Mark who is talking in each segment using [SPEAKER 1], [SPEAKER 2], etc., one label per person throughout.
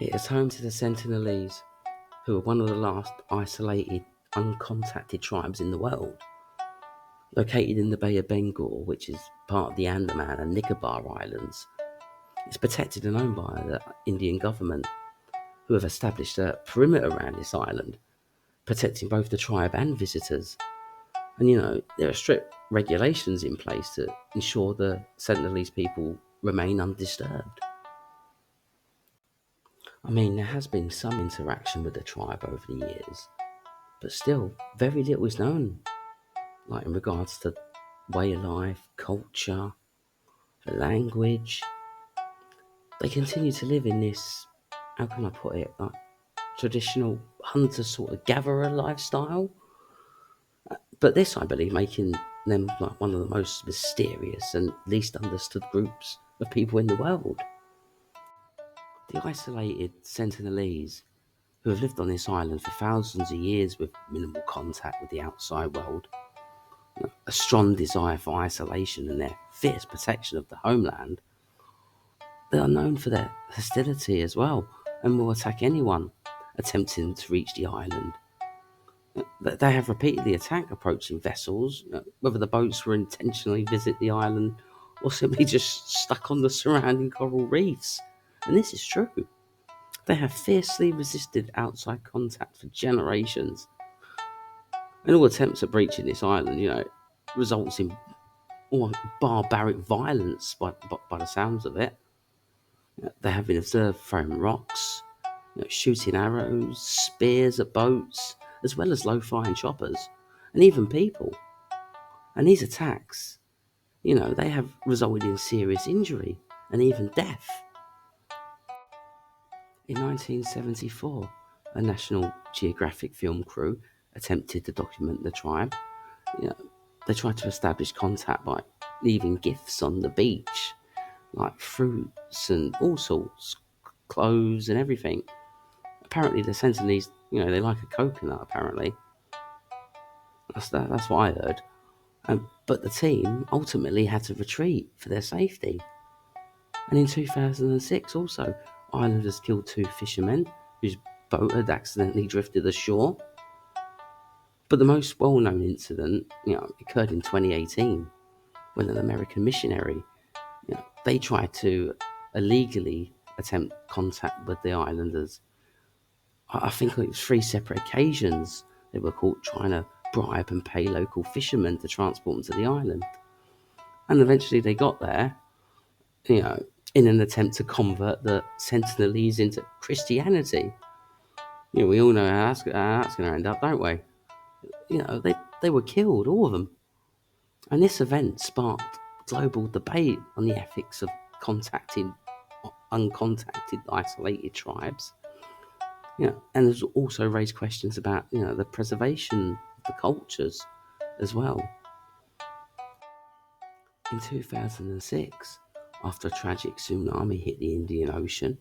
[SPEAKER 1] It is home to the Sentinelese, who are one of the last isolated, uncontacted tribes in the world. Located in the Bay of Bengal, which is part of the Andaman and Nicobar Islands, it's protected and owned by the Indian government, who have established a perimeter around this island, protecting both the tribe and visitors. And there are strict regulations in place to ensure the Sentinelese people remain undisturbed. I mean, there has been some interaction with the tribe over the years, but still, very little is known, like in regards to way of life, culture, the language. They continue to live in this, how can I put it, like traditional hunter sort of gatherer lifestyle. But this, I believe, making them like one of the most mysterious and least understood groups of people in the world. The isolated Sentinelese, who have lived on this island for thousands of years with minimal contact with the outside world, a strong desire for isolation and their fierce protection of the homeland, they are known for their hostility as well and will attack anyone attempting to reach the island. They have repeatedly attacked approaching vessels, whether the boats were intentionally visit the island or simply just stuck on the surrounding coral reefs. And this is true. They have fiercely resisted outside contact for generations. And all attempts at breaching this island, results in almost barbaric violence by the sounds of it. They have been observed throwing rocks, shooting arrows, spears at boats, as well as low-flying choppers, and even people. And these attacks, they have resulted in serious injury and even death. In 1974, a National Geographic film crew attempted to document the tribe. They tried to establish contact by leaving gifts on the beach, like fruits and all sorts, clothes and everything. Apparently, the Sentinelese, they like a coconut. Apparently, that's what I heard. But the team ultimately had to retreat for their safety. And in 2006, also, islanders killed two fishermen whose boat had accidentally drifted ashore. But the most well-known incident, occurred in 2018 when an American missionary, they tried to illegally attempt contact with the islanders. I think it was three separate occasions they were caught trying to bribe and pay local fishermen to transport them to the island. And eventually they got there, in an attempt to convert the Sentinelese into Christianity. We all know how that's going to end up, don't we? They were killed, all of them. And this event sparked global debate on the ethics of contacting uncontacted, isolated tribes. And there's also raised questions about, the preservation of the cultures as well. In 2006, after a tragic tsunami hit the Indian Ocean,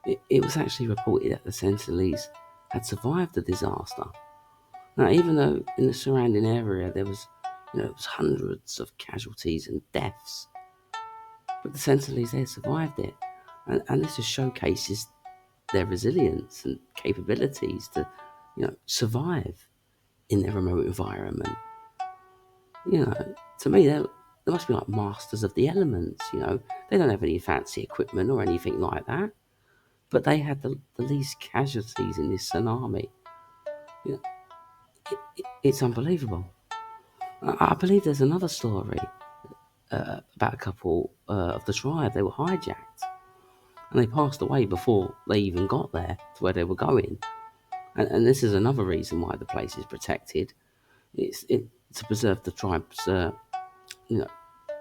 [SPEAKER 1] it was actually reported that the Sentinelese had survived the disaster. Now, even though in the surrounding area there was, it was hundreds of casualties and deaths, but the Sentinelese, they survived it. And this just showcases their resilience and capabilities to, survive in their remote environment. To me, they must be like masters of the elements. They don't have any fancy equipment or anything like that, but they had the least casualties in this tsunami. It's unbelievable. I believe there's another story about a couple of the tribe. They were hijacked and they passed away before they even got there to where they were going. And this is another reason why the place is protected. It's to preserve the tribe's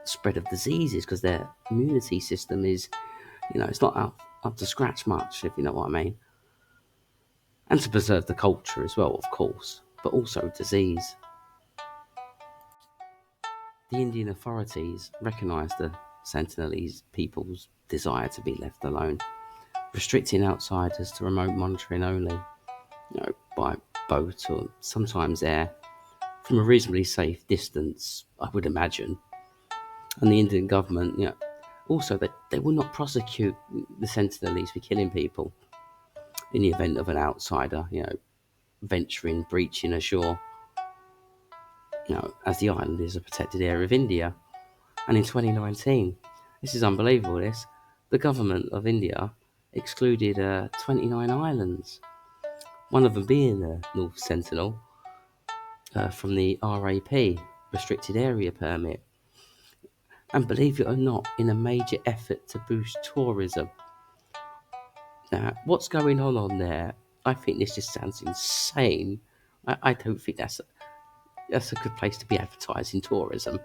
[SPEAKER 1] spread of diseases, because their immunity system is, it's not up to scratch much, if you know what I mean. And to preserve the culture as well, of course, but also disease. The Indian authorities recognise the Sentinelese people's desire to be left alone, restricting outsiders to remote monitoring only, by boat or sometimes air, from a reasonably safe distance, I would imagine. And the Indian government, also, they will not prosecute the Sentinelese for killing people. in the event of an outsider, venturing, breaching ashore, as the island is a protected area of India. And in 2019, this is unbelievable, the government of India excluded 29 islands, one of them being the North Sentinel, from the RAP, Restricted Area Permit. And believe it or not, in a major effort to boost tourism. Now, what's going on there? I think this just sounds insane. I don't think that's a good place to be advertising tourism.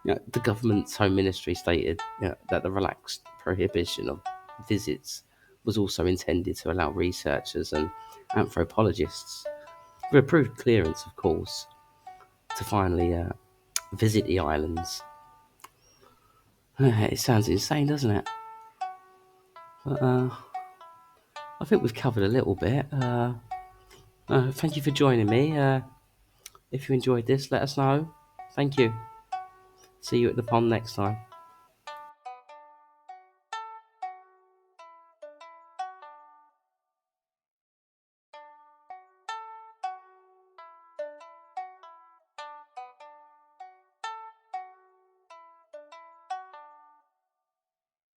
[SPEAKER 1] The government's Home Ministry stated that the relaxed prohibition of visits was also intended to allow researchers and anthropologists, with approved clearance, of course, to finally visit the islands. It sounds insane, doesn't it? But, I think we've covered a little bit. Thank you for joining me. If you enjoyed this, let us know. Thank you. See you at the pond next time.